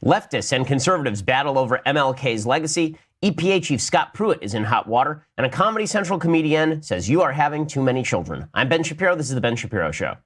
Leftists and conservatives battle over MLK's legacy. EPA Chief Scott Pruitt is in hot water. And a Comedy Central comedienne says you are having too many children. I'm Ben Shapiro. This is The Ben Shapiro Show.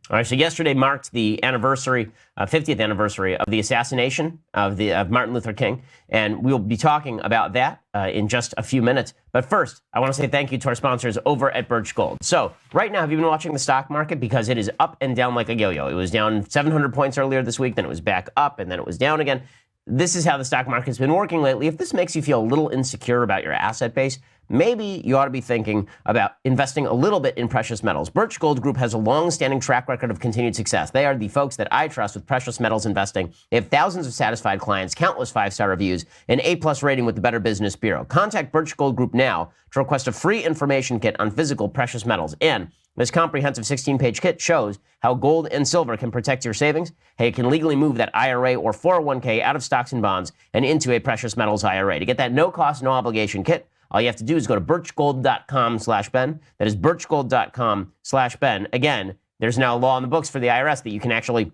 All right, so yesterday marked the anniversary, 50th anniversary of the assassination of Martin Luther King, and we'll be talking about that in just a few minutes. But first, I want to say thank you to our sponsors over at Birch Gold. So right now, have you been watching the stock market? Because it is up and down like a yo-yo. It was down 700 points earlier this week, then it was back up, and then it was down again. This is how the stock market's been working lately. If this makes you feel a little insecure about your asset base, maybe you ought to be thinking about investing a little bit in precious metals. Birch Gold Group has a long-standing track record of continued success. They are the folks that I trust with precious metals investing. They have thousands of satisfied clients, countless five-star reviews, an A-plus rating with the Better Business Bureau. Contact Birch Gold Group now to request a free information kit on physical precious metals. And this comprehensive 16-page kit shows how gold and silver can protect your savings, how you can legally move that IRA or 401k out of stocks and bonds and into a precious metals IRA. To get that no-cost, no-obligation kit, all you have to do is go to birchgold.com/Ben. That is birchgold.com/Ben. Again, there's now a law in the books for the IRS that you can actually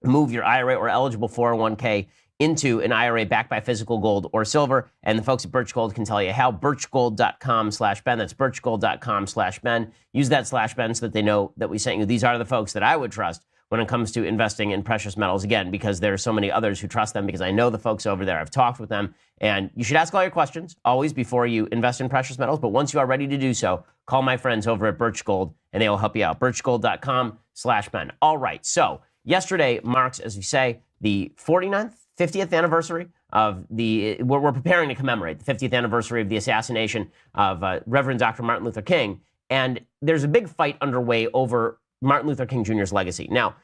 move your IRA or eligible 401k into an IRA backed by physical gold or silver. And the folks at Birch Gold can tell you how. birchgold.com/Ben. That's birchgold.com/Ben. Use that /Ben so that they know that we sent you. These are the folks that I would trust when it comes to investing in precious metals, again, because there are so many others who trust them, because I know the folks over there. I've talked with them, and you should ask all your questions always before you invest in precious metals. But once you are ready to do so, call my friends over at Birch Gold, and they will help you out. birchgold.com/Ben. All right, so yesterday marks, as we say, the 50th anniversary of we're preparing to commemorate the 50th anniversary of the assassination of Reverend Dr. Martin Luther King. And there's a big fight underway over Martin Luther King Jr.'s legacy. Now,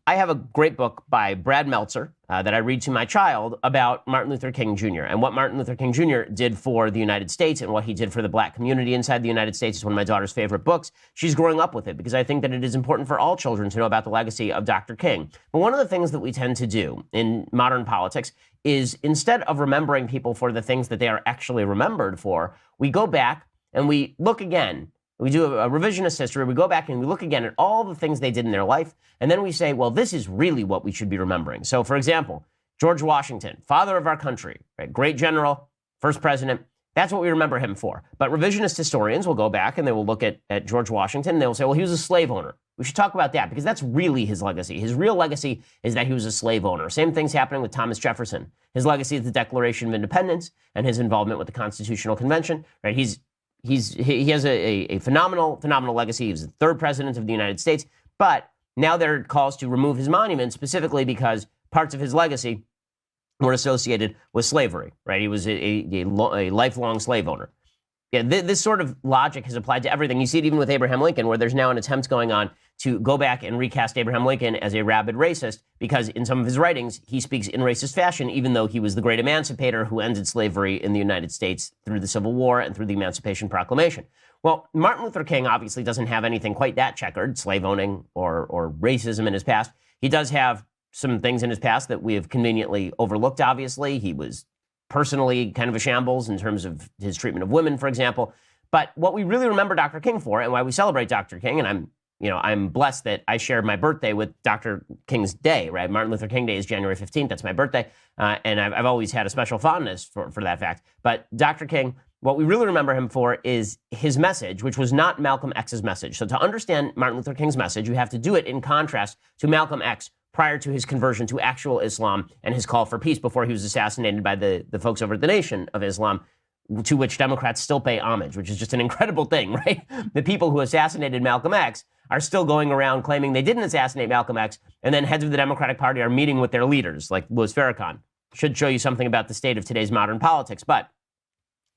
I have a great book by Brad Meltzer that I read to my child about Martin Luther King Jr. and what Martin Luther King Jr. did for the United States and what he did for the black community inside the United States. It's one of my daughter's favorite books. She's growing up with it because I think that it is important for all children to know about the legacy of Dr. King. But one of the things that we tend to do in modern politics is, instead of remembering people for the things that they are actually remembered for, we go back and we look again. We do a revisionist history. We go back and we look again at all the things they did in their life. And then we say, well, this is really what we should be remembering. So, for example, George Washington, father of our country, right? Great general, first president. That's what we remember him for. But revisionist historians will go back and they will look at George Washington and they will say, well, he was a slave owner. We should talk about that because that's really his legacy. His real legacy is that he was a slave owner. Same thing's happening with Thomas Jefferson. His legacy is the Declaration of Independence and his involvement with the Constitutional Convention, right? He has a phenomenal legacy. He was the third president of the United States. But now there are calls to remove his monument specifically because parts of his legacy were associated with slavery, right? He was a lifelong slave owner. Yeah, this sort of logic has applied to everything. You see it even with Abraham Lincoln, where there's now an attempt going on to go back and recast Abraham Lincoln as a rabid racist because in some of his writings, he speaks in racist fashion, even though he was the great emancipator who ended slavery in the United States through the Civil War and through the Emancipation Proclamation. Well, Martin Luther King obviously doesn't have anything quite that checkered, slave owning or racism in his past. He does have some things in his past that we have conveniently overlooked, obviously. He was personally kind of a shambles in terms of his treatment of women, for example. But what we really remember Dr. King for, and why we celebrate Dr. King, and I'm blessed that I shared my birthday with Dr. King's day, right? Martin Luther King Day is January 15th. That's my birthday. And I've always had a special fondness for that fact. But Dr. King, what we really remember him for is his message, which was not Malcolm X's message. So to understand Martin Luther King's message, you have to do it in contrast to Malcolm X prior to his conversion to actual Islam and his call for peace before he was assassinated by the folks over at the Nation of Islam, to which Democrats still pay homage, which is just an incredible thing, right? The people who assassinated Malcolm X are still going around claiming they didn't assassinate Malcolm X, and then heads of the Democratic Party are meeting with their leaders, like Louis Farrakhan. Should show you something about the state of today's modern politics. But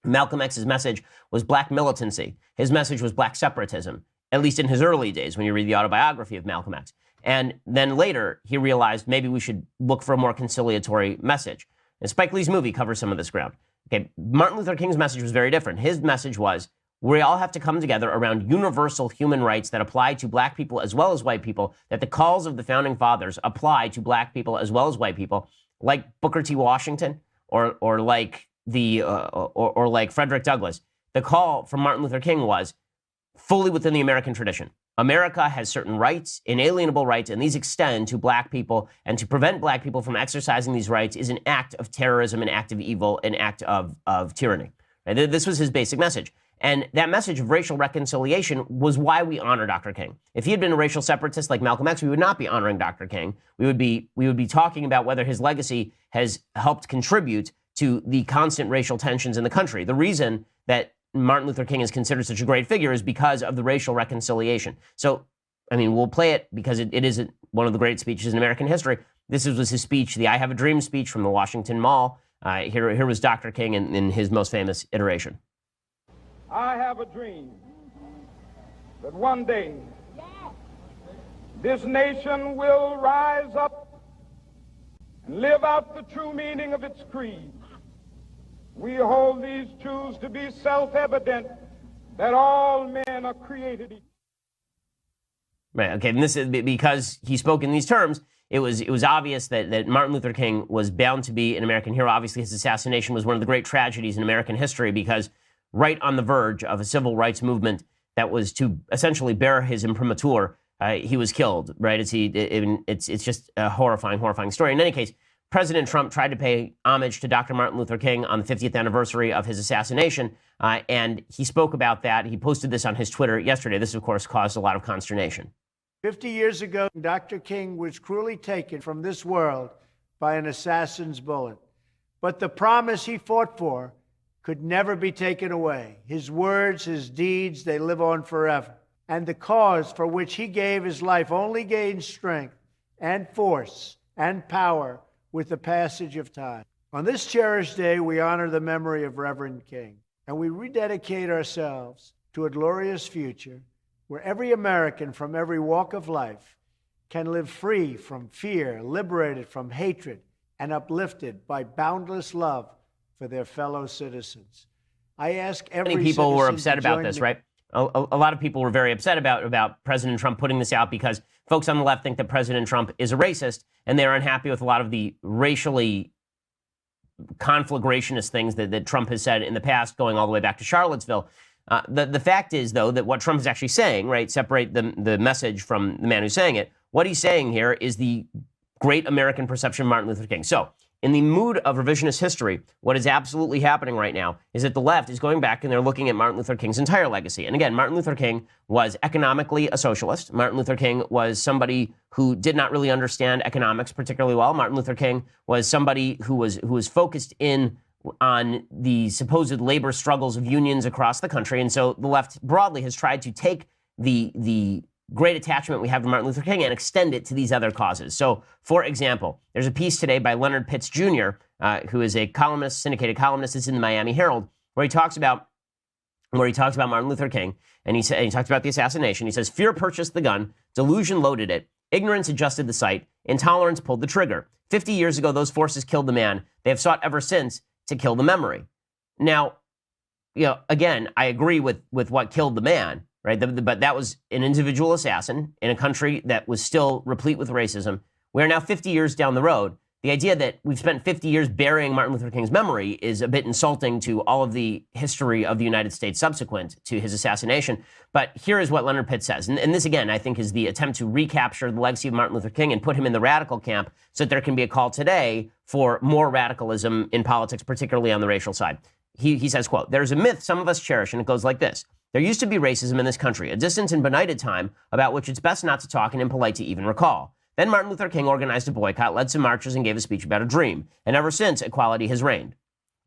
Malcolm X's message was black militancy. His message was black separatism, at least in his early days when you read the autobiography of Malcolm X. And then later, he realized maybe we should look for a more conciliatory message. And Spike Lee's movie covers some of this ground. Okay, Martin Luther King's message was very different. His message was, we all have to come together around universal human rights that apply to black people as well as white people, that the calls of the founding fathers apply to black people as well as white people, like Booker T. Washington or like like Frederick Douglass. The call from Martin Luther King was fully within the American tradition. America has certain rights, inalienable rights, and these extend to black people. And to prevent black people from exercising these rights is an act of terrorism, an act of evil, an act of tyranny. Right? This was his basic message. And that message of racial reconciliation was why we honor Dr. King. If he had been a racial separatist like Malcolm X, we would not be honoring Dr. King. We would be talking about whether his legacy has helped contribute to the constant racial tensions in the country. The reason that Martin Luther King is considered such a great figure is because of the racial reconciliation. So, I mean, we'll play it because it is one of the great speeches in American history. This was his speech, the I Have a Dream speech from the Washington Mall. Here was Dr. King in his most famous iteration. I have a dream that one day this nation will rise up and live out the true meaning of its creed. We hold these truths to be self-evident, that all men are created equal. Right. Okay. And this is because he spoke in these terms. It was obvious that Martin Luther King was bound to be an American hero. Obviously, his assassination was one of the great tragedies in American history because right on the verge of a civil rights movement that was to essentially bear his imprimatur, he was killed. Right? It's just a horrifying story. In any case, President Trump tried to pay homage to Dr. Martin Luther King on the 50th anniversary of his assassination, and he spoke about that. He posted this on his Twitter yesterday. This, of course, caused a lot of consternation. 50 years ago, Dr. King was cruelly taken from this world by an assassin's bullet. But the promise he fought for could never be taken away. His words, his deeds, they live on forever. And the cause for which he gave his life only gains strength and force and power with the passage of time. On this cherished day, we honor the memory of Reverend King, and we rededicate ourselves to a glorious future where every American from every walk of life can live free from fear, liberated from hatred, and uplifted by boundless love for their fellow citizens. I ask every Many people were upset citizen to about join this, me. right? A lot of people were very upset about President Trump putting this out because folks on the left think that President Trump is a racist, and they're unhappy with a lot of the racially conflagrationist things that Trump has said in the past, going all the way back to Charlottesville. The fact is, though, that what Trump is actually saying, right, separate the message from the man who's saying it, what he's saying here is the great American perception of Martin Luther King. So, in the mood of revisionist history, what is absolutely happening right now is that the left is going back and they're looking at Martin Luther King's entire legacy. And again, Martin Luther King was economically a socialist. Martin Luther King was somebody who did not really understand economics particularly well. Martin Luther King was somebody who was focused in on the supposed labor struggles of unions across the country. And so the left broadly has tried to take the great attachment we have to Martin Luther King and extend it to these other causes. So, for example, there's a piece today by Leonard Pitts Jr., who is a columnist, syndicated columnist. It's in the Miami Herald, where he talks about Martin Luther King, and he talks about the assassination. He says, "Fear purchased the gun, delusion loaded it, ignorance adjusted the sight, intolerance pulled the trigger. 50 years ago, those forces killed the man. They have sought ever since to kill the memory." Now, again, I agree with what killed the man. Right, but that was an individual assassin in a country that was still replete with racism. We are now 50 years down the road. The idea that we've spent 50 years burying Martin Luther King's memory is a bit insulting to all of the history of the United States subsequent to his assassination. But here is what Leonard Pitts says. And this, again, I think is the attempt to recapture the legacy of Martin Luther King and put him in the radical camp so that there can be a call today for more radicalism in politics, particularly on the racial side. He says, quote, "There's a myth some of us cherish, and it goes like this. There used to be racism in this country, a distant and benighted time about which it's best not to talk and impolite to even recall. Then Martin Luther King organized a boycott, led some marches, and gave a speech about a dream. And ever since, equality has reigned."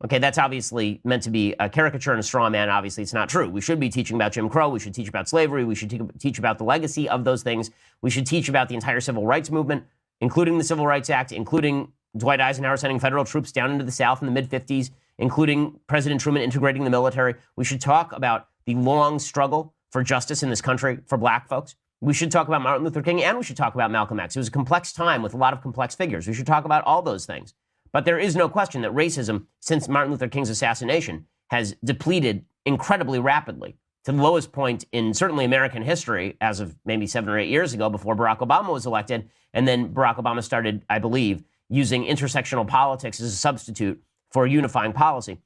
Okay, that's obviously meant to be a caricature and a straw man. Obviously, it's not true. We should be teaching about Jim Crow. We should teach about slavery. We should teach about the legacy of those things. We should teach about the entire civil rights movement, including the Civil Rights Act, including Dwight Eisenhower sending federal troops down into the South in the mid-50s, including President Truman integrating the military. We should talk about the long struggle for justice in this country for black folks. We should talk about Martin Luther King, and we should talk about Malcolm X. It was a complex time with a lot of complex figures. We should talk about all those things. But there is no question that racism, since Martin Luther King's assassination, has depleted incredibly rapidly to the lowest point in certainly American history as of maybe 7 or 8 years ago before Barack Obama was elected. And then Barack Obama started, I believe, using intersectional politics as a substitute for unifying policy.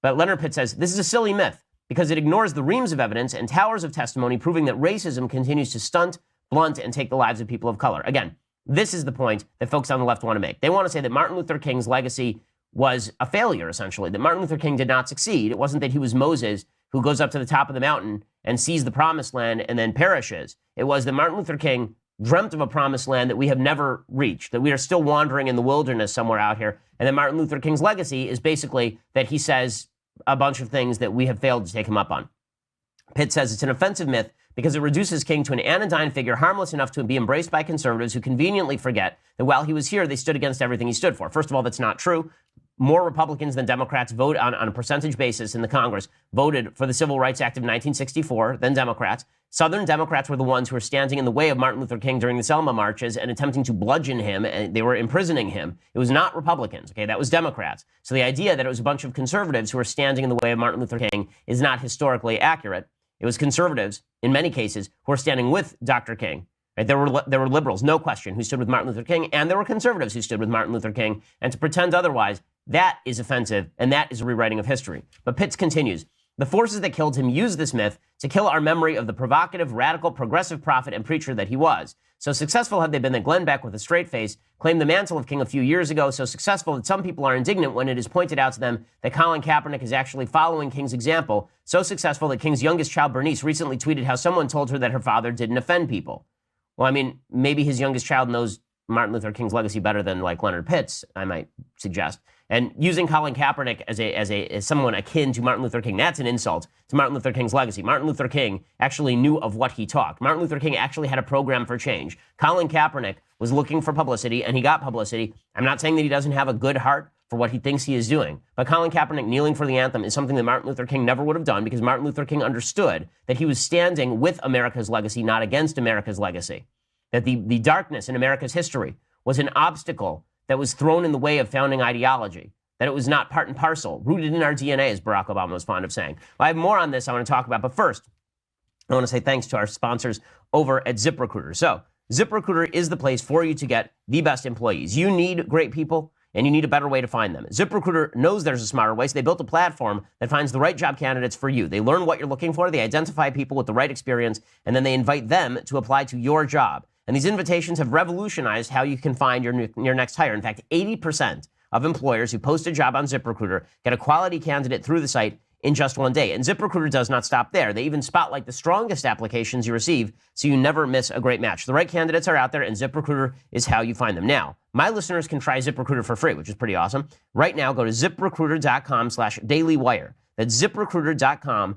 But Leonard Pitts says, this is a silly myth. because it ignores the reams of evidence and towers of testimony proving that racism continues to stunt, blunt, and take the lives of people of color. Again, this is the point that folks on the left want to make. They want to say that Martin Luther King's legacy was a failure, essentially, that Martin Luther King did not succeed. It wasn't that he was Moses who goes up to the top of the mountain and sees the promised land and then perishes. It was that Martin Luther King dreamt of a promised land that we have never reached, that we are still wandering in the wilderness somewhere out here. And then Martin Luther King's legacy is basically that he says a bunch of things that we have failed to take him up on. Pitt says it's an offensive myth because it reduces King to an anodyne figure harmless enough to be embraced by conservatives who conveniently forget that while he was here, they stood against everything he stood for. First of all, that's not true. More Republicans than Democrats vote on a percentage basis in the Congress voted for the Civil Rights Act of 1964 than Democrats. Southern Democrats were the ones who were standing in the way of Martin Luther King during the Selma marches and attempting to bludgeon him, and they were imprisoning him. It was not Republicans, okay? That was Democrats. So the idea that it was a bunch of conservatives who were standing in the way of Martin Luther King is not historically accurate. It was conservatives, in many cases, who were standing with Dr. King. Right? There were liberals, no question, who stood with Martin Luther King, and there were conservatives who stood with Martin Luther King. And to pretend otherwise, that is offensive, and that is a rewriting of history. But Pitts continues, the forces that killed him used this myth to kill our memory of the provocative, radical, progressive prophet and preacher that he was. So successful had they been that Glenn Beck, with a straight face, claimed the mantle of King a few years ago, so successful that some people are indignant when it is pointed out to them that Colin Kaepernick is actually following King's example, so successful that King's youngest child, Bernice, recently tweeted how someone told her that her father didn't offend people. Well, I mean, maybe his youngest child knows Martin Luther King's legacy better than, like, Leonard Pitts, I might suggest. And using Colin Kaepernick as someone akin to Martin Luther King, that's an insult to Martin Luther King's legacy. Martin Luther King actually knew of what he talked. Martin Luther King actually had a program for change. Colin Kaepernick was looking for publicity, and he got publicity. I'm not saying that he doesn't have a good heart for what he thinks he is doing, but Colin Kaepernick kneeling for the anthem is something that Martin Luther King never would have done, because Martin Luther King understood that he was standing with America's legacy, not against America's legacy. That the darkness in America's history was an obstacle that was thrown in the way of founding ideology, that it was not part and parcel, rooted in our DNA, as Barack Obama was fond of saying. Well, I have more on this I want to talk about, but first, I want to say thanks to our sponsors over at ZipRecruiter. So, ZipRecruiter is the place for you to get the best employees. You need great people, and you need a better way to find them. ZipRecruiter knows there's a smarter way, so they built a platform that finds the right job candidates for you. They learn what you're looking for, they identify people with the right experience, and then they invite them to apply to your job. And these invitations have revolutionized how you can find your next hire. In fact, 80% of employers who post a job on ZipRecruiter get a quality candidate through the site in just one day. And ZipRecruiter does not stop there. They even spotlight the strongest applications you receive, so you never miss a great match. The right candidates are out there, and ZipRecruiter is how you find them. Now, my listeners can try ZipRecruiter for free, which is pretty awesome. Right now, go to ZipRecruiter.com/dailywire. That's ZipRecruiter.com/dailywire.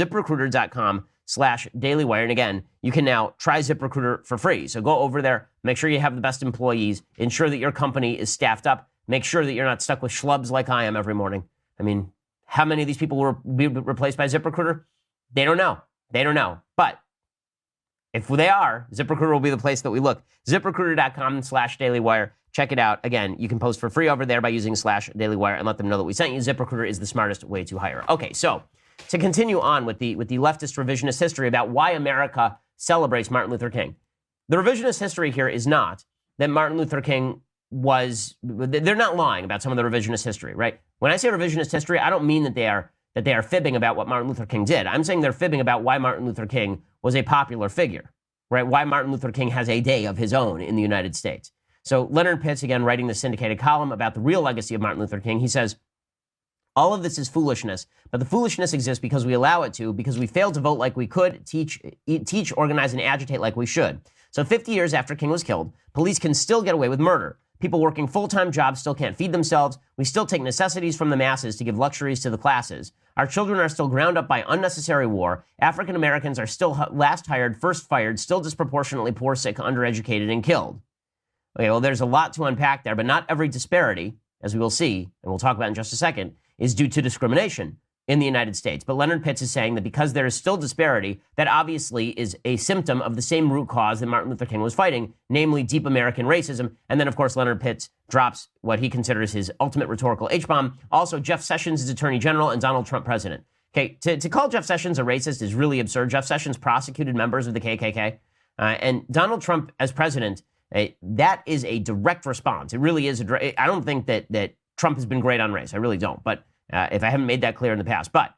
ZipRecruiter.com/dailywire. And again, you can now try ZipRecruiter for free. So go over there, make sure you have the best employees, ensure that your company is staffed up, make sure that you're not stuck with schlubs like I am every morning. I mean, how many of these people will be replaced by ZipRecruiter? They don't know. They don't know. But if they are, ZipRecruiter will be the place that we look. ZipRecruiter.com/dailywire. Check it out. Again, you can post for free over there by using /dailywire and let them know that we sent you. ZipRecruiter is the smartest way to hire. Okay, so to continue on with the leftist revisionist history about why America celebrates Martin Luther King. The revisionist history here is not that Martin Luther King was, they're not lying about some of the revisionist history, right? When I say revisionist history, I don't mean that they are fibbing about what Martin Luther King did. I'm saying they're fibbing about why Martin Luther King was a popular figure, right? Why Martin Luther King has a day of his own in the United States. So Leonard Pitts, again, writing the syndicated column about the real legacy of Martin Luther King, he says, all of this is foolishness, but the foolishness exists because we allow it to, because we failed to vote like we could, teach, organize, and agitate like we should. So 50 years after King was killed, police can still get away with murder. People working full-time jobs still can't feed themselves. We still take necessities from the masses to give luxuries to the classes. Our children are still ground up by unnecessary war. African Americans are still last hired, first fired, still disproportionately poor, sick, undereducated, and killed. Okay, well, there's a lot to unpack there, but not every disparity, as we will see, and we'll talk about in just a second, is due to discrimination in the United States. But Leonard Pitts is saying that because there is still disparity, that obviously is a symptom of the same root cause that Martin Luther King was fighting, namely deep American racism. And then, of course, Leonard Pitts drops what he considers his ultimate rhetorical H-bomb. Also, Jeff Sessions is Attorney General and Donald Trump president. Okay, to call Jeff Sessions a racist is really absurd. Jeff Sessions prosecuted members of the KKK. And Donald Trump as president, that is a direct response. It really is. I don't think that Trump has been great on race. I really don't. But if I haven't made that clear in the past. But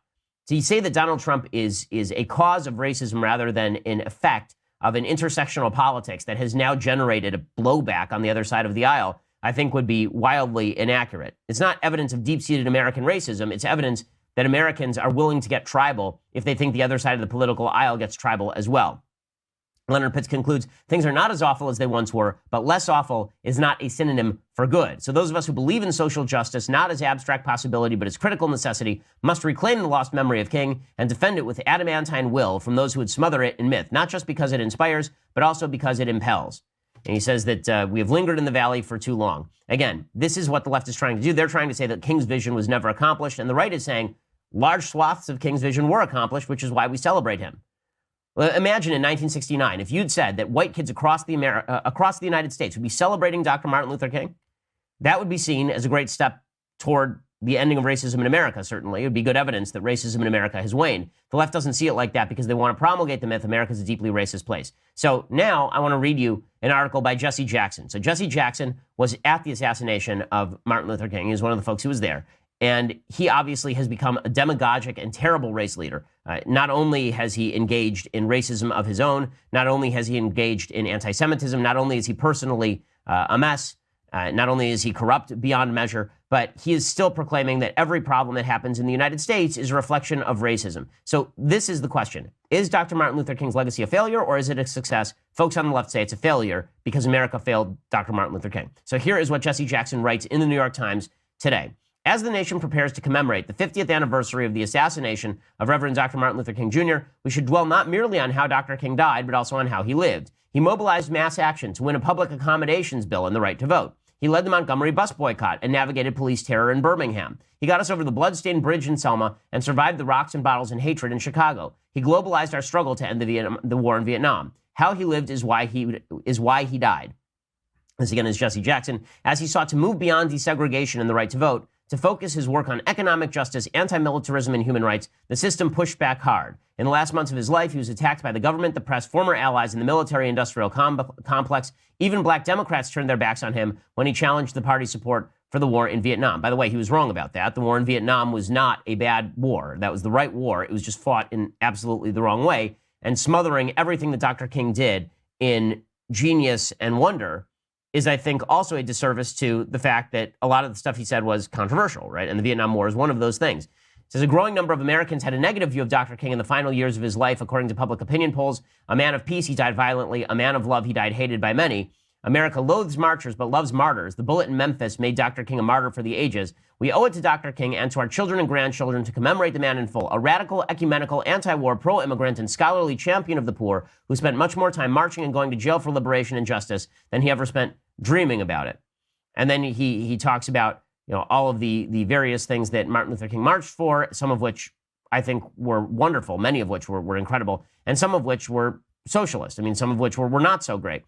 So you say that Donald Trump is a cause of racism rather than an effect of an intersectional politics that has now generated a blowback on the other side of the aisle, I think would be wildly inaccurate. It's not evidence of deep-seated American racism. It's evidence that Americans are willing to get tribal if they think the other side of the political aisle gets tribal as well. Leonard Pitts concludes, things are not as awful as they once were, but less awful is not a synonym for good. So those of us who believe in social justice, not as abstract possibility, but as critical necessity, must reclaim the lost memory of King and defend it with adamantine will from those who would smother it in myth, not just because it inspires, but also because it impels. And he says that we have lingered in the valley for too long. Again, this is what the left is trying to do. They're trying to say that King's vision was never accomplished, and the right is saying large swaths of King's vision were accomplished, which is why we celebrate him. Well, imagine in 1969, if you'd said that white kids across the United States would be celebrating Dr. Martin Luther King, that would be seen as a great step toward the ending of racism in America, certainly. It would be good evidence that racism in America has waned. The left doesn't see it like that because they want to promulgate the myth America's a deeply racist place. So now I want to read you an article by Jesse Jackson. So Jesse Jackson was at the assassination of Martin Luther King. He was one of the folks who was there. And he obviously has become a demagogic and terrible race leader. Not only has he engaged in racism of his own, not only has he engaged in anti-Semitism, not only is he personally a mess, not only is he corrupt beyond measure, but he is still proclaiming that every problem that happens in the United States is a reflection of racism. So this is the question. Is Dr. Martin Luther King's legacy a failure or is it a success? Folks on the left say it's a failure because America failed Dr. Martin Luther King. So here is what Jesse Jackson writes in the New York Times today. As the nation prepares to commemorate the 50th anniversary of the assassination of Reverend Dr. Martin Luther King Jr., we should dwell not merely on how Dr. King died, but also on how he lived. He mobilized mass action to win a public accommodations bill and the right to vote. He led the Montgomery bus boycott and navigated police terror in Birmingham. He got us over the bloodstained bridge in Selma and survived the rocks and bottles and hatred in Chicago. He globalized our struggle to end the war in Vietnam. How he lived is why he died. This again is Jesse Jackson. As he sought to move beyond desegregation and the right to vote, to focus his work on economic justice, anti-militarism, and human rights, the system pushed back hard. In the last months of his life, he was attacked by the government, the press, former allies in the military-industrial complex. Even black Democrats turned their backs on him when he challenged the party's support for the war in Vietnam. By the way, he was wrong about that. The war in Vietnam was not a bad war. That was the right war. It was just fought in absolutely the wrong way. And smothering everything that Dr. King did in genius and wonder is, I think, also a disservice to the fact that a lot of the stuff he said was controversial, right? And the Vietnam War is one of those things. It says a growing number of Americans had a negative view of Dr. King in the final years of his life, according to public opinion polls. A man of peace, he died violently. A man of love, he died hated by many. America loathes marchers but loves martyrs. The bullet in Memphis made Dr. King a martyr for the ages. We owe it to Dr. King and to our children and grandchildren to commemorate the man in full, a radical, ecumenical, anti-war, pro-immigrant, and scholarly champion of the poor who spent much more time marching and going to jail for liberation and justice than he ever spent dreaming about it. And then he talks about, you know, all of the various things that Martin Luther King marched for, some of which I think were wonderful, many of which were incredible, and some of which were socialist. I mean, some of which were not so great.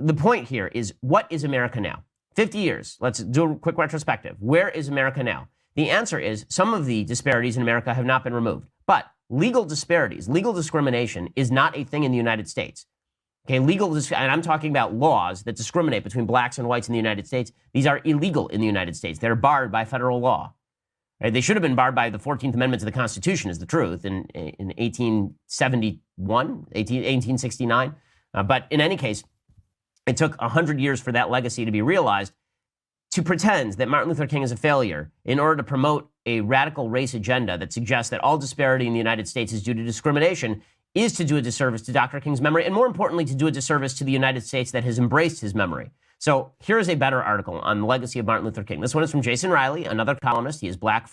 The point here is, what is America now? 50 years. Let's do a quick retrospective. Where is America now? The answer is some of the disparities in America have not been removed. But legal disparities, legal discrimination is not a thing in the United States. Okay, and I'm talking about laws that discriminate between blacks and whites in the United States. These are illegal in the United States. They're barred by federal law. Right? They should have been barred by the 14th Amendment to the Constitution, is the truth, in 1871, 1869. But in any case, it took 100 years for that legacy to be realized. To pretend that Martin Luther King is a failure in order to promote a radical race agenda that suggests that all disparity in the United States is due to discrimination is to do a disservice to Dr. King's memory, and more importantly, to do a disservice to the United States that has embraced his memory. So here is a better article on the legacy of Martin Luther King. This one is from Jason Riley, another columnist. He's a black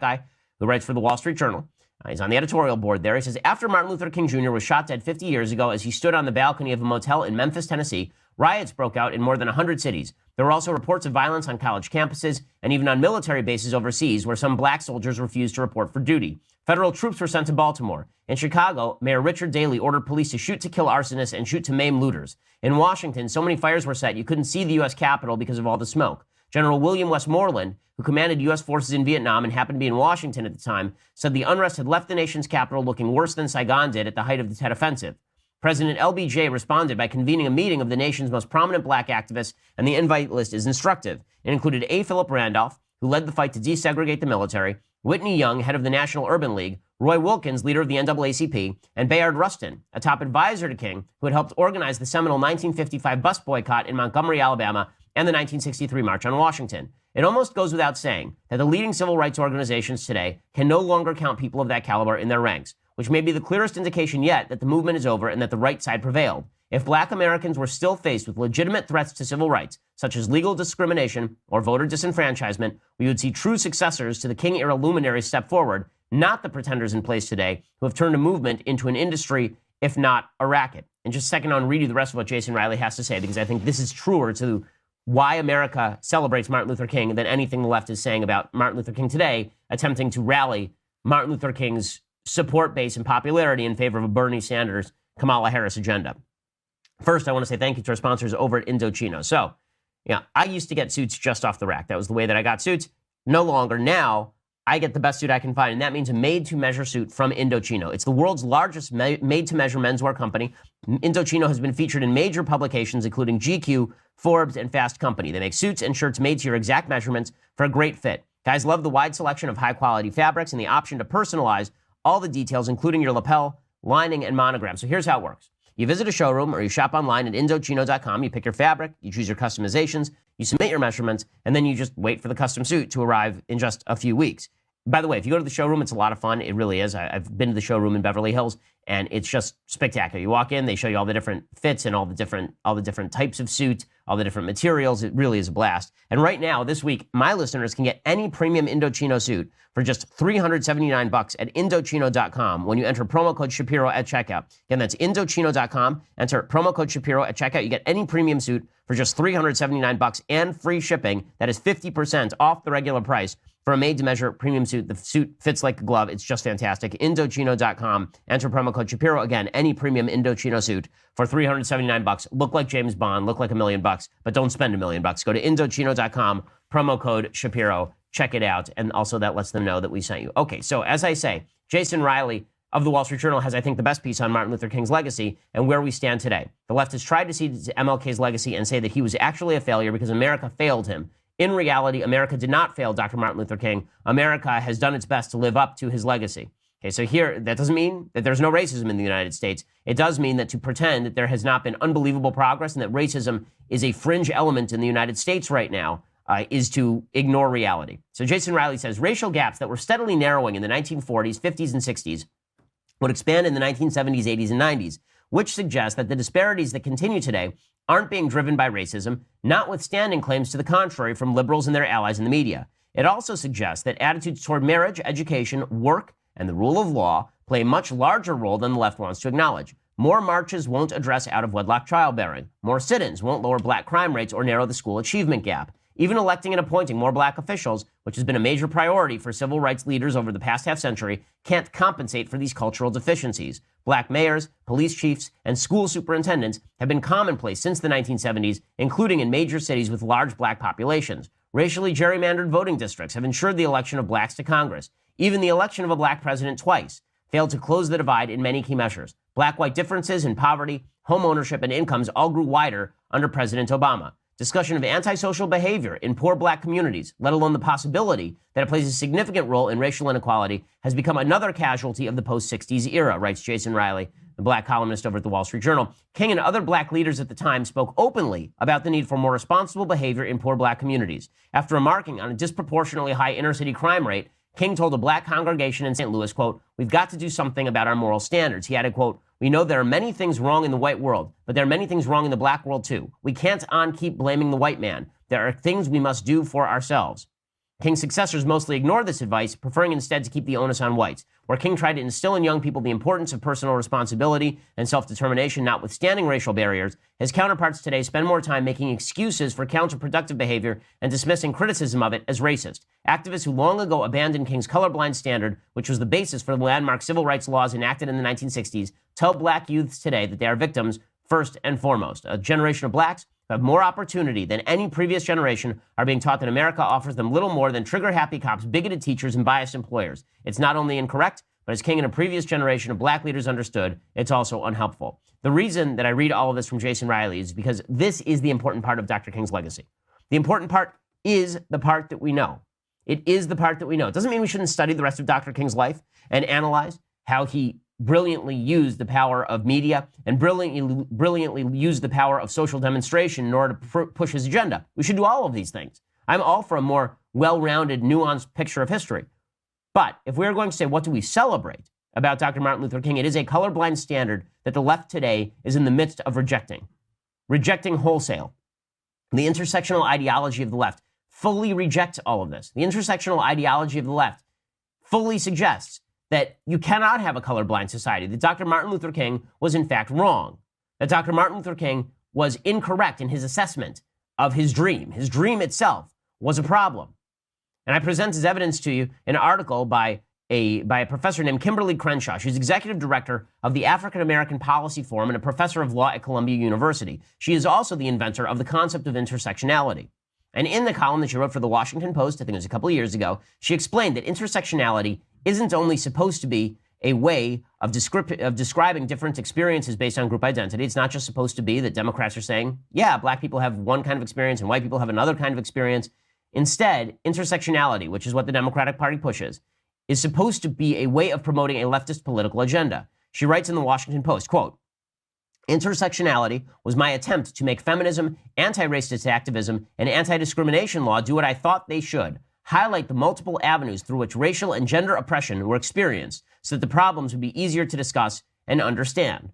guy who writes for the Wall Street Journal. He's on the editorial board there. He says, after Martin Luther King Jr. was shot dead 50 years ago as he stood on the balcony of a motel in Memphis, Tennessee, riots broke out in more than 100 cities. There were also reports of violence on college campuses and even on military bases overseas where some black soldiers refused to report for duty. Federal troops were sent to Baltimore. In Chicago, Mayor Richard Daley ordered police to shoot to kill arsonists and shoot to maim looters. In Washington, so many fires were set you couldn't see the U.S. Capitol because of all the smoke. General William Westmoreland, who commanded U.S. forces in Vietnam and happened to be in Washington at the time, said the unrest had left the nation's capital looking worse than Saigon did at the height of the Tet Offensive. President LBJ responded by convening a meeting of the nation's most prominent black activists, and the invite list is instructive. It included A. Philip Randolph, who led the fight to desegregate the military, Whitney Young, head of the National Urban League, Roy Wilkins, leader of the NAACP, and Bayard Rustin, a top advisor to King, who had helped organize the seminal 1955 bus boycott in Montgomery, Alabama, and the 1963 March on Washington. It almost goes without saying that the leading civil rights organizations today can no longer count people of that caliber in their ranks, which may be the clearest indication yet that the movement is over and that the right side prevailed. If black Americans were still faced with legitimate threats to civil rights, such as legal discrimination or voter disenfranchisement, we would see true successors to the King-era luminaries step forward, not the pretenders in place today who have turned a movement into an industry, if not a racket. In just a second, I'll read you the rest of what Jason Riley has to say, because I think this is truer to why America celebrates Martin Luther King than anything the left is saying about Martin Luther King today, attempting to rally Martin Luther King's support base and popularity in favor of a Bernie Sanders, Kamala Harris agenda. First, I want to say thank you to our sponsors over at Indochino. So, I used to get suits just off the rack. That was the way that I got suits. No longer. Now, I get the best suit I can find, and that means a made-to-measure suit from Indochino. It's the world's largest made-to-measure menswear company. Indochino has been featured in major publications, including GQ, Forbes, and Fast Company. They make suits and shirts made to your exact measurements for a great fit. Guys love the wide selection of high-quality fabrics and the option to personalize all the details, including your lapel, lining, and monogram. So here's how it works. You visit a showroom or you shop online at Indochino.com. You pick your fabric, you choose your customizations, you submit your measurements, and then you just wait for the custom suit to arrive in just a few weeks. By the way, if you go to the showroom, it's a lot of fun. It really is. I've been to the showroom in Beverly Hills, and it's just spectacular. You walk in, they show you all the different fits and all the different types of suits, all the different materials. It really is a blast. And right now, this week, my listeners can get any premium Indochino suit for just $379 at Indochino.com when you enter promo code Shapiro at checkout. Again, that's Indochino.com. Enter promo code Shapiro at checkout. You get any premium suit for just $379 and free shipping. That is 50% off the regular price for a made-to-measure premium suit. The suit fits like a glove. It's just fantastic. Indochino.com. Enter promo code Shapiro. Again, any premium Indochino suit for $379. Look like James Bond. Look like $1 million, but don't spend $1 million. Go to Indochino.com. Promo code Shapiro. Check it out. And also that lets them know that we sent you. Okay, so as I say, Jason Riley of the Wall Street Journal has, I think, the best piece on Martin Luther King's legacy and where we stand today. The left has tried to see MLK's legacy and say that he was actually a failure because America failed him. In reality, America did not fail Dr. Martin Luther King. America has done its best to live up to his legacy. Okay, so here, that doesn't mean that there's no racism in the United States. It does mean that to pretend that there has not been unbelievable progress and that racism is a fringe element in the United States right now is to ignore reality. So Jason Riley says racial gaps that were steadily narrowing in the 1940s, 50s, and 60s would expand in the 1970s, 80s, and 90s, which suggests that the disparities that continue today aren't being driven by racism, notwithstanding claims to the contrary from liberals and their allies in the media. It also suggests that attitudes toward marriage, education, work, and the rule of law play a much larger role than the left wants to acknowledge. More marches won't address out-of-wedlock childbearing. More sit-ins won't lower black crime rates or narrow the school achievement gap. Even electing and appointing more black officials, which has been a major priority for civil rights leaders over the past half-century, can't compensate for these cultural deficiencies. Black mayors, police chiefs, and school superintendents have been commonplace since the 1970s, including in major cities with large black populations. Racially gerrymandered voting districts have ensured the election of blacks to Congress. Even the election of a black president twice failed to close the divide in many key measures. Black-white differences in poverty, home ownership, and incomes all grew wider under President Obama. Discussion of antisocial behavior in poor black communities, let alone the possibility that it plays a significant role in racial inequality, has become another casualty of the post-60s era, writes Jason Riley, the black columnist over at the Wall Street Journal. King and other black leaders at the time spoke openly about the need for more responsible behavior in poor black communities. After remarking on a disproportionately high inner-city crime rate, King told a black congregation in St. Louis, quote, "We've got to do something about our moral standards." He added, quote, "We know there are many things wrong in the white world, but there are many things wrong in the black world too. We can't keep blaming the white man. There are things we must do for ourselves." King's successors mostly ignored this advice, preferring instead to keep the onus on whites. Where King tried to instill in young people the importance of personal responsibility and self-determination, notwithstanding racial barriers, his counterparts today spend more time making excuses for counterproductive behavior and dismissing criticism of it as racist. Activists who long ago abandoned King's colorblind standard, which was the basis for the landmark civil rights laws enacted in the 1960s, tell black youths today that they are victims first and foremost. A generation of blacks who have more opportunity than any previous generation are being taught that America offers them little more than trigger-happy cops, bigoted teachers, and biased employers. It's not only incorrect, but as King and a previous generation of black leaders understood, it's also unhelpful. The reason that I read all of this from Jason Riley is because this is the important part of Dr. King's legacy. The important part is the part that we know. It is the part that we know. It doesn't mean we shouldn't study the rest of Dr. King's life and analyze how he brilliantly used the power of media and brilliantly used the power of social demonstration in order to push his agenda. We should do all of these things. I'm all for a more well-rounded, nuanced picture of history. But if we're going to say, what do we celebrate about Dr. Martin Luther King, it is a colorblind standard that the left today is in the midst of rejecting wholesale. The intersectional ideology of the left fully rejects all of this. The intersectional ideology of the left fully suggests that you cannot have a colorblind society, that Dr. Martin Luther King was in fact wrong, that Dr. Martin Luther King was incorrect in his assessment of his dream. His dream itself was a problem. And I present as evidence to you an article by a professor named Kimberly Crenshaw. She's executive director of the African American Policy Forum and a professor of law at Columbia University. She is also the inventor of the concept of intersectionality. And in the column that she wrote for the Washington Post, I think it was a couple of years ago, she explained that intersectionality isn't only supposed to be a way of describing different experiences based on group identity. It's not just supposed to be that Democrats are saying, yeah, black people have one kind of experience and white people have another kind of experience. Instead, intersectionality, which is what the Democratic Party pushes, is supposed to be a way of promoting a leftist political agenda. She writes in the Washington Post, quote, intersectionality was my attempt to make feminism, anti-racist activism, and anti-discrimination law do what I thought they should, highlight the multiple avenues through which racial and gender oppression were experienced so that the problems would be easier to discuss and understand.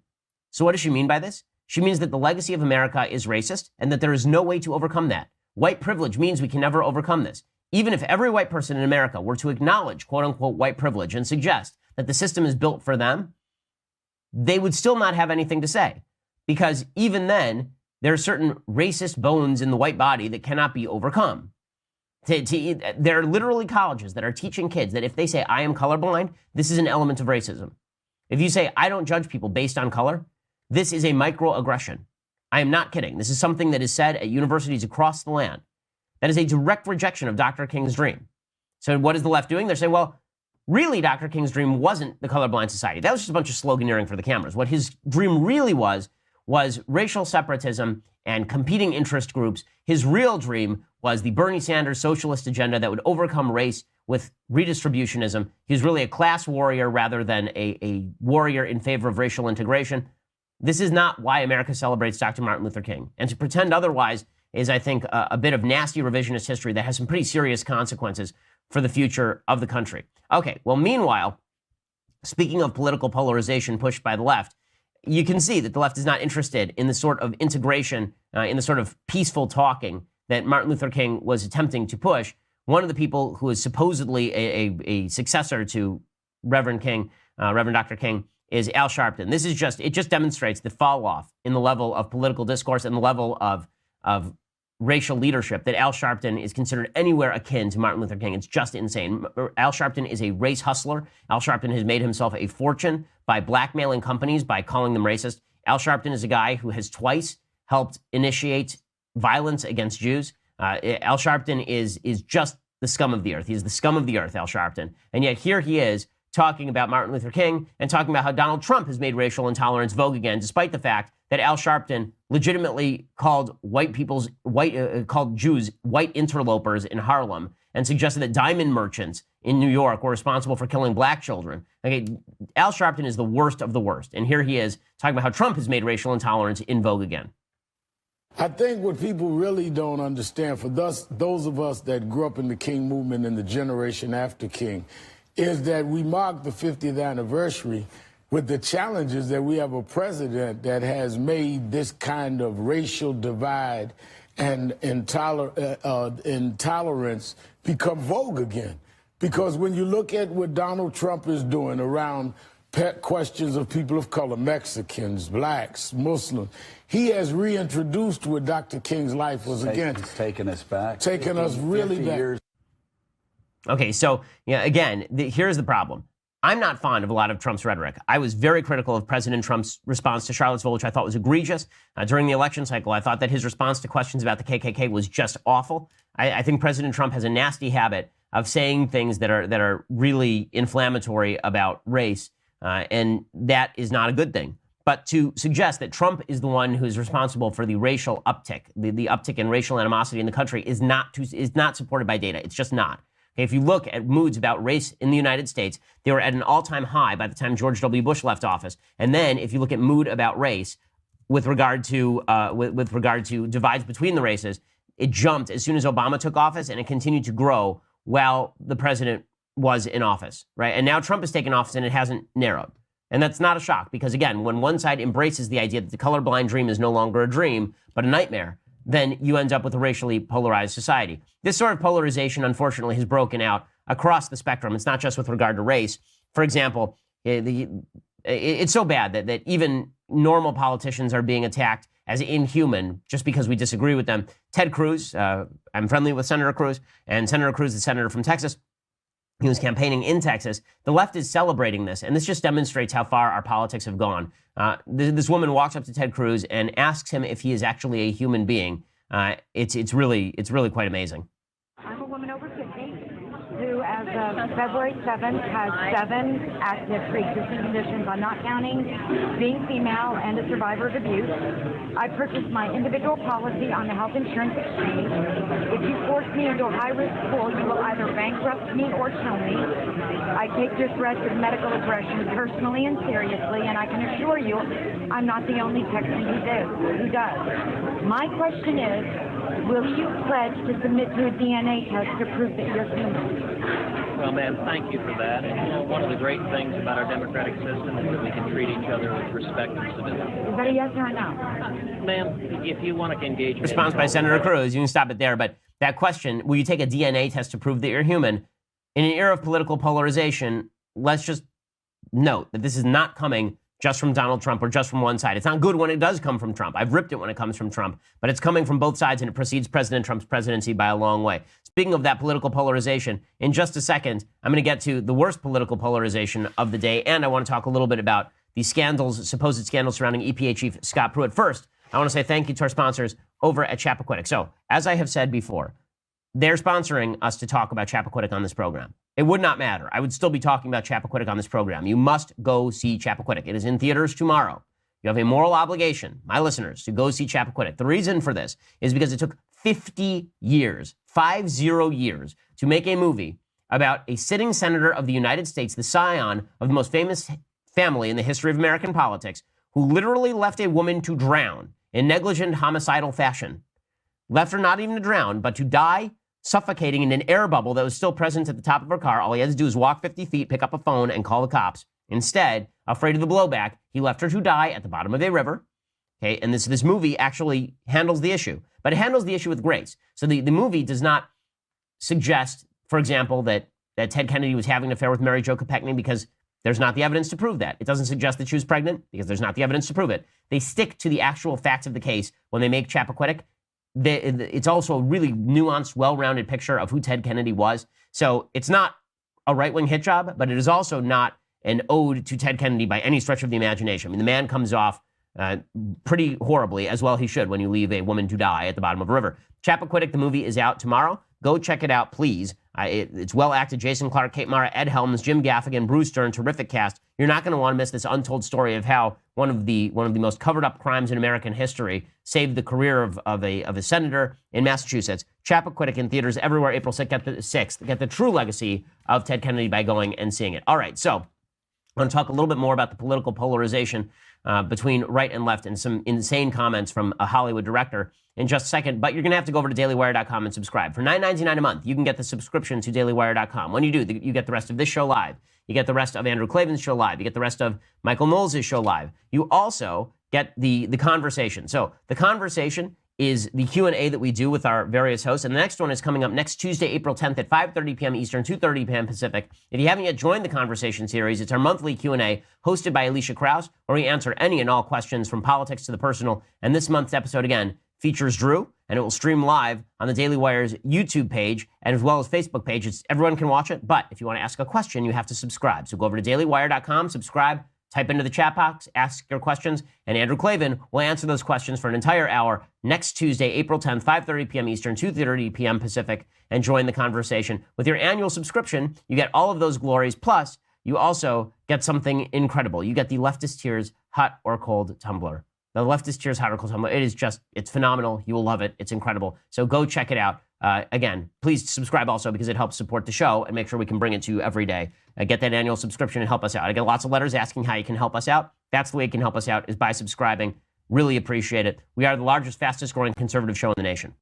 So what does she mean by this? She means that the legacy of America is racist and that there is no way to overcome that. White privilege means we can never overcome this. Even if every white person in America were to acknowledge quote-unquote white privilege and suggest that the system is built for them, they would still not have anything to say. Because even then, there are certain racist bones in the white body that cannot be overcome. There are literally colleges that are teaching kids that if they say, I am colorblind, this is an element of racism. If you say, I don't judge people based on color, this is a microaggression. I am not kidding. This is something that is said at universities across the land. That is a direct rejection of Dr. King's dream. So what is the left doing? They're saying, well, really, Dr. King's dream wasn't the colorblind society. That was just a bunch of sloganeering for the cameras. What his dream really was racial separatism and competing interest groups. His real dream was the Bernie Sanders socialist agenda that would overcome race with redistributionism. He was really a class warrior rather than a warrior in favor of racial integration. This is not why America celebrates Dr. Martin Luther King. And to pretend otherwise is, I think, a bit of nasty revisionist history that has some pretty serious consequences for the future of the country. Okay, well, meanwhile, speaking of political polarization pushed by the left, you can see that the left is not interested in the sort of integration, in the sort of peaceful talking that Martin Luther King was attempting to push. One of the people who is supposedly a successor to Reverend Dr. King, is Al Sharpton. It just demonstrates the fall off in the level of political discourse and the level of racial leadership that Al Sharpton is considered anywhere akin to Martin Luther King. It's just insane. Al Sharpton is a race hustler. Al Sharpton has made himself a fortune by blackmailing companies, by calling them racist. Al Sharpton is a guy who has twice helped initiate violence against Jews. Al Sharpton is just the scum of the earth. He's the scum of the earth, Al Sharpton. And yet here he is talking about Martin Luther King and talking about how Donald Trump has made racial intolerance vogue again, despite the fact that Al Sharpton legitimately called called Jews white interlopers in Harlem and suggested that diamond merchants in New York were responsible for killing black children. Okay, Al Sharpton is the worst of the worst. And here he is talking about how Trump has made racial intolerance in vogue again. I think what people really don't understand, for those of us that grew up in the King movement and the generation after King, is that we mark the 50th anniversary with the challenges that we have a president that has made this kind of racial divide and intolerance become vogue again. Because when you look at what Donald Trump is doing around pet questions of people of color, Mexicans, blacks, Muslims, he has reintroduced what Dr. King's life was against. It's taken us back. Taken us really back. Years. Okay, so again, here's the problem. I'm not fond of a lot of Trump's rhetoric. I was very critical of President Trump's response to Charlottesville, which I thought was egregious. During the election cycle, I thought that his response to questions about the KKK was just awful. I think President Trump has a nasty habit of saying things that are really inflammatory about race, and that is not a good thing. But to suggest that Trump is the one who is responsible for the racial uptick, the uptick in racial animosity in the country is not supported by data. It's just not. Okay, if you look at moods about race in the United States, they were at an all-time high by the time George W. Bush left office. And then if you look at mood about race with regard to divides between the races, it jumped as soon as Obama took office, and it continued to grow while the president was in office, right? And now Trump has taken office, and it hasn't narrowed. And that's not a shock because, again, when one side embraces the idea that the colorblind dream is no longer a dream, but a nightmare, then you end up with a racially polarized society. This sort of polarization, unfortunately, has broken out across the spectrum. It's not just with regard to race. For example, it's so bad that even normal politicians are being attacked as inhuman just because we disagree with them. Ted Cruz, I'm friendly with Senator Cruz, and Senator Cruz, the senator from Texas, he was campaigning in Texas. The left is celebrating this, and this just demonstrates how far our politics have gone. This woman walks up to Ted Cruz and asks him if he is actually a human being. It's really quite amazing. I'm a woman over 50 who, as of February 7th, has 7 active pre-existing conditions. I'm not counting being female and a survivor of abuse. I purchased my individual policy on the health insurance exchange. If you force me into a high-risk pool, you will either bankrupt me or kill me. I take your threats of medical aggression personally and seriously, and I can assure you I'm not the only Texan who does. My question is, will you pledge to submit to a DNA test to prove that you're human? Well, ma'am, thank you for that. And one of the great things about our democratic system is that we can treat each other with respect and civility. Is that a yes or a no? Ma'am, if you want to engage... Response by Senator Cruz. You can stop it there. But that question, will you take a DNA test to prove that you're human? In an era of political polarization, let's just note that this is not coming just from Donald Trump or just from one side. It's not good when it does come from Trump. I've ripped it when it comes from Trump, but it's coming from both sides, and it precedes President Trump's presidency by a long way. Speaking of that political polarization, in just a second, I'm going to get to the worst political polarization of the day, and I want to talk a little bit about the supposed scandals surrounding EPA Chief Scott Pruitt. First, I want to say thank you to our sponsors over at Chappaquiddick. So, as I have said before, they're sponsoring us to talk about Chappaquiddick on this program. It would not matter. I would still be talking about Chappaquiddick on this program. You must go see Chappaquiddick. It is in theaters tomorrow. You have a moral obligation, my listeners, to go see Chappaquiddick. The reason for this is because it took 50 years, 50 years, to make a movie about a sitting senator of the United States, the scion of the most famous family in the history of American politics, who literally left a woman to drown in negligent homicidal fashion. Left her not even to drown, but to die suffocating in an air bubble that was still present at the top of her car. All he had to do was walk 50 feet, pick up a phone, and call the cops. Instead, afraid of the blowback, he left her to die at the bottom of a river. Okay, and this movie actually handles the issue, but it handles the issue with grace. So the movie does not suggest, for example, that Ted Kennedy was having an affair with Mary Jo Kopechne because there's not the evidence to prove that. It doesn't suggest that she was pregnant because there's not the evidence to prove it. They stick to the actual facts of the case when they make Chappaquiddick. It's also a really nuanced, well-rounded picture of who Ted Kennedy was. So it's not a right-wing hit job, but it is also not an ode to Ted Kennedy by any stretch of the imagination. I mean, the man comes off pretty horribly, as well he should, when you leave a woman to die at the bottom of a river. Chappaquiddick, the movie, is out tomorrow. Go check it out, please. It's well acted. Jason Clarke, Kate Mara, Ed Helms, Jim Gaffigan, Bruce Stern, terrific cast. You're not going to want to miss this untold story of how one of the most covered up crimes in American history saved the career of a senator in Massachusetts. Chappaquiddick in theaters everywhere, April 6th. Get the true legacy of Ted Kennedy by going and seeing it. All right, so I want to talk a little bit more about the political polarization between right and left and some insane comments from a Hollywood director in just a second. But you're going to have to go over to dailywire.com and subscribe. For $9.99 a month, you can get the subscription to dailywire.com. When you do, you get the rest of this show live. You get the rest of Andrew Klavan's show live. You get the rest of Michael Knowles' show live. You also get the conversation. So the conversation is the Q&A that we do with our various hosts. And the next one is coming up next Tuesday, April 10th at 5:30 p.m. Eastern, 2:30 p.m. Pacific. If you haven't yet joined the conversation series, it's our monthly Q&A hosted by Alicia Krause, where we answer any and all questions from politics to the personal. And this month's episode, again, features Drew, and it will stream live on the Daily Wire's YouTube page and as well as Facebook page. Everyone can watch it, but if you want to ask a question, you have to subscribe. So go over to dailywire.com, subscribe, type into the chat box, ask your questions, and Andrew Klavan will answer those questions for an entire hour next Tuesday, April 10th, 5:30 p.m. Eastern, 2:30 p.m. Pacific, and join the conversation. With your annual subscription, you get all of those glories, plus you also get something incredible. You get the Leftist Tears Hot or Cold Tumbler. The Leftist Tears Hot or Cold Tumbler, it's phenomenal. You will love it. It's incredible. So go check it out. Again, please subscribe also because it helps support the show and make sure we can bring it to you every day. Get that annual subscription and help us out. I get lots of letters asking how you can help us out. That's the way you can help us out, is by subscribing. Really appreciate it. We are the largest, fastest growing conservative show in the nation.